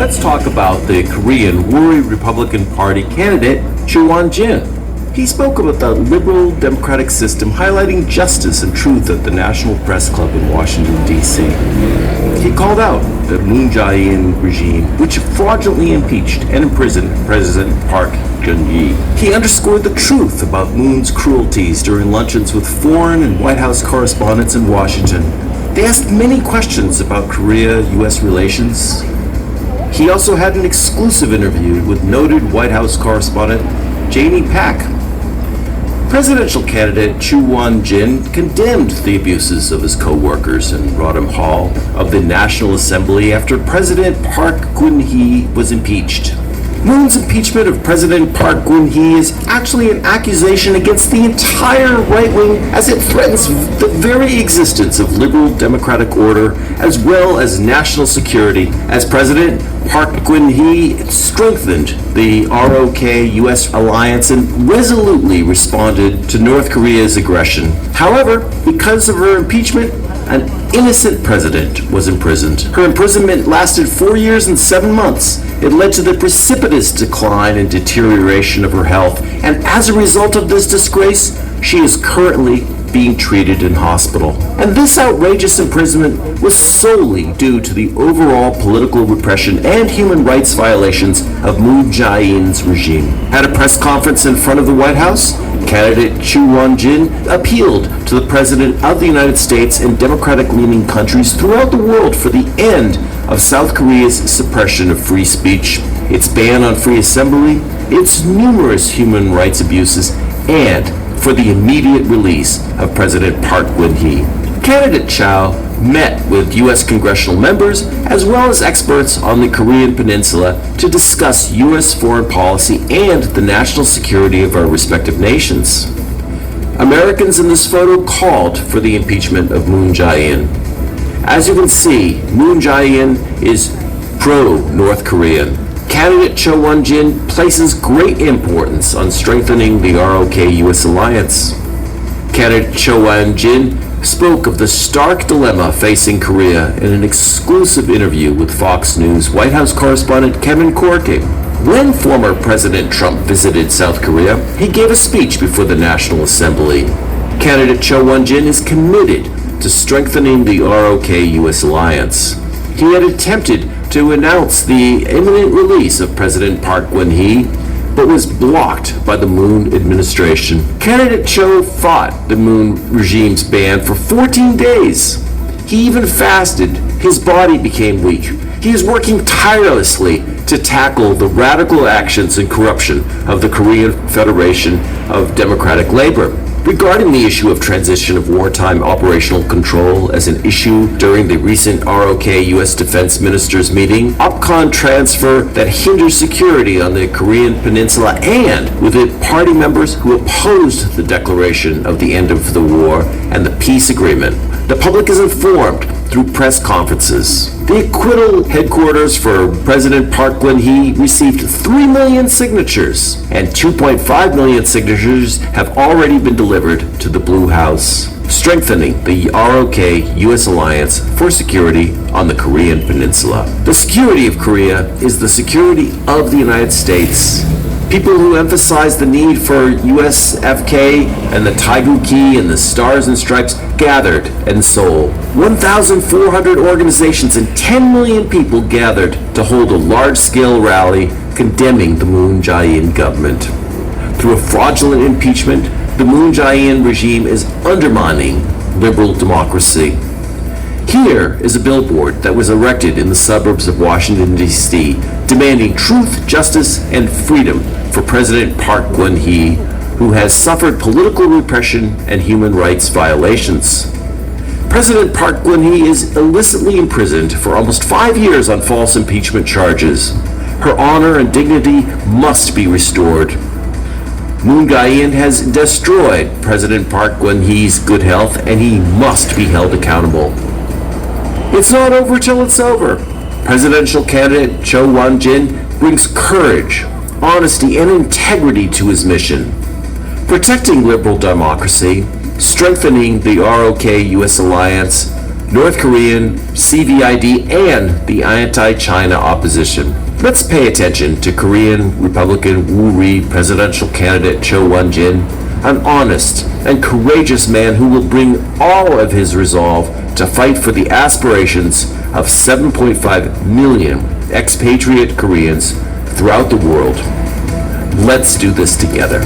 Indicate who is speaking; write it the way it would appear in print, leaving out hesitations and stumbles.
Speaker 1: let's talk about the Korean Woori Republican Party candidate, Choo Won-jin. He spoke about the liberal democratic system, highlighting justice and truth at the National Press Club in Washington, D.C. He called out the Moon Jae-in regime, which fraudulently impeached and imprisoned President Park Geun-hye. He underscored the truth about Moon's cruelties during luncheons with foreign and White House correspondents in Washington. They asked many questions about Korea-U.S. relations. He also had an exclusive interview with noted White House correspondent Jamie Pack. Presidential candidate Choo Won-jin condemned the abuses of his co-workers in Rodham Hall of the National Assembly after President Park Geun-hye was impeached. Moon's impeachment of President Park Geun-hye is actually an accusation against the entire right wing, as it threatens the very existence of liberal democratic order as well as national security, as President Park Geun-hye strengthened the ROK-US alliance and resolutely responded to North Korea's aggression. However, because of her impeachment, an innocent president was imprisoned. Her imprisonment lasted 4 years and 7 months. It led to the precipitous decline and deterioration of her health, and as a result of this disgrace, she is currently being treated in hospital. And this outrageous imprisonment was solely due to the overall political repression and human rights violations of Moon Jae-in's regime. At a press conference in front of the White House, candidate Choo Won-jin appealed to the President of the United States and democratic-leaning countries throughout the world for the end of South Korea's suppression of free speech, its ban on free assembly, its numerous human rights abuses, and for the immediate release of President Park Geun-hye. Candidate Chow met with U.S. congressional members as well as experts on the Korean Peninsula to discuss U.S. foreign policy and the national security of our respective nations. Americans in this photo called for the impeachment of Moon Jae-in. As you can see, Moon Jae-in is pro-North Korean. Candidate Choo Won-jin places great importance on strengthening the ROK-US alliance. Candidate Choo Won-jin spoke of the stark dilemma facing Korea in an exclusive interview with Fox News White House correspondent Kevin Corke. When former President Trump visited South Korea, he gave a speech before the National Assembly. Candidate Choo Won-jin is committed to strengthening the ROK-US alliance. He had attempted to announce the imminent release of President Park Geun-hye, but was blocked by the Moon administration. Candidate Cho fought the Moon regime's ban for 14 days. He even fasted. His body became weak. He is working tirelessly to tackle the radical actions and corruption of the Korean Federation of Democratic Labor. Regarding the issue of transition of wartime operational control as an issue during the recent ROK-US Defense Ministers meeting, OPCON transfer that hinders security on the Korean Peninsula, and with it party members who opposed the declaration of the end of the war and the peace agreement. The public is informed through press conferences. The acquittal headquarters for President Park Geun-hye received 3 million signatures, and 2.5 million signatures have already been delivered to the Blue House, strengthening the ROK-US alliance for security on the Korean Peninsula. The security of Korea is the security of the United States. People who emphasize the need for USFK and the Taegu-ki and the Stars and Stripes gathered in Seoul. 1,400 organizations and 10 million people gathered to hold a large-scale rally condemning the Moon Jae-in government. Through a fraudulent impeachment, the Moon Jae-in regime is undermining liberal democracy. Here is a billboard that was erected in the suburbs of Washington, D.C., demanding truth, justice, and freedom for President Park Geun-hye, who has suffered political repression and human rights violations. President Park Geun-hye is illicitly imprisoned for almost 5 years on false impeachment charges. Her honor and dignity must be restored. Moon Jae-in has destroyed President Park Geun-hye's good health, and he must be held accountable. It's not over till it's over. Presidential candidate Choo Won-jin brings courage, honesty, and integrity to his mission. Protecting liberal democracy, strengthening the ROK-US alliance, North Korean, CVID, and the anti-China opposition. Let's pay attention to Korean Republican Woo Ri presidential candidate Cho Won-jin, an honest and courageous man who will bring all of his resolve to fight for the aspirations of 7.5 million expatriate Koreans throughout the world. Let's do this together.